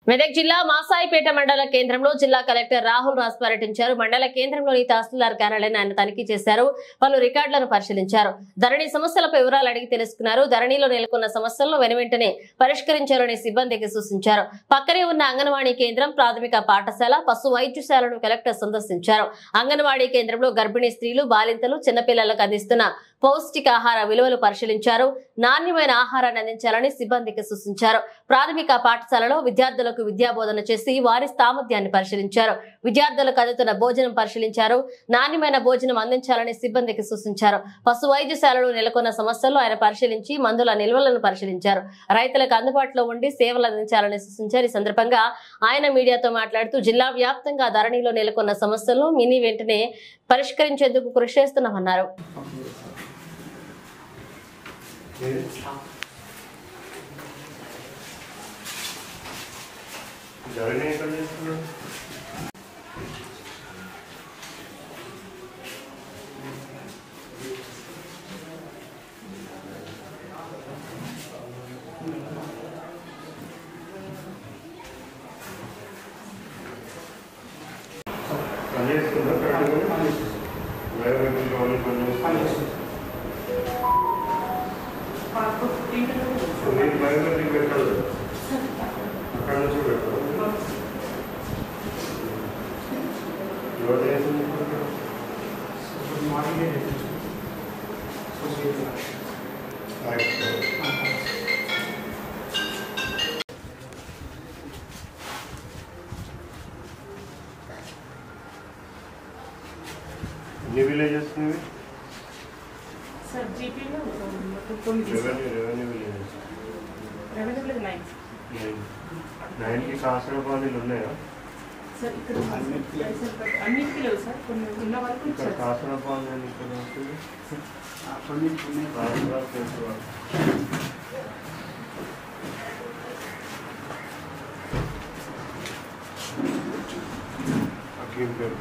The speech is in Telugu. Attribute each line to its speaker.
Speaker 1: మెదక్ జిల్లా మాసాయిపేట మండల కేంద్రంలో జిల్లా కలెక్టర్ రాహుల్ రాజ్ పర్యటించారు. మండల కేంద్రంలోని తహసీల్దార్ కార్యాలయాన్ని ఆయన తనిఖీ చేశారు. పలు రికార్డులను పరిశీలించారు. ధరణి సమస్యలపై వివరాలు అడిగి తెలుసుకున్నారు. ధరణిలో నెలకొన్న సమస్యలను వెనువెంటనే పరిష్కరించాలని సిబ్బందికి సూచించారు. పక్కనే ఉన్న అంగన్వాడీ కేంద్రం, ప్రాథమిక పాఠశాల, పశు వైద్యశాలను కలెక్టర్ సందర్శించారు. అంగన్వాడీ కేంద్రంలో గర్భిణీ స్త్రీలు, బాలింతలు, చిన్నపిల్లలకు అందిస్తున్న పౌష్టికాహార విలువలు పరిశీలించారు. నాణ్యమైన ఆహారాన్ని అందించాలని సిబ్బందికి సూచించారు. ప్రాథమిక పాఠశాలలో విద్యార్థులకు విద్యాబోధన చేసి వారి సామర్థ్యాన్ని పరిశీలించారు. విద్యార్థులకు అందుతున్న భోజనం పరిశీలించారు. నాణ్యమైన భోజనం అందించాలని సిబ్బందికి సూచించారు. పశు వైద్యశాలలో నెలకొన్న సమస్యలను ఆయన పరిశీలించి మందుల నిల్వలను పరిశీలించారు. రైతులకు అందుబాటులో ఉండి సేవలు అందించాలని సూచించారు. ఈ సందర్భంగా ఆయన మీడియాతో మాట్లాడుతూ జిల్లా వ్యాప్తంగా ధరణిలో నెలకొన్న సమస్యలను వెంటనే పరిష్కరించేందుకు కృషి చేస్తున్నామన్నారు.
Speaker 2: విలేజెస్
Speaker 3: सर जीपी में
Speaker 2: రెవెన్యూ విలేజెస్ 9 की కాసరపాణిలు ఉన్నాయా
Speaker 3: सर ఇక్కడ అన్నిటికీ లేవు సార్ కొన్ని ఉన్న వరకు
Speaker 2: ఇక్కడ కాసరపాణి అని ఇక్కడ ఉంటుంది అగ్గిం పేరు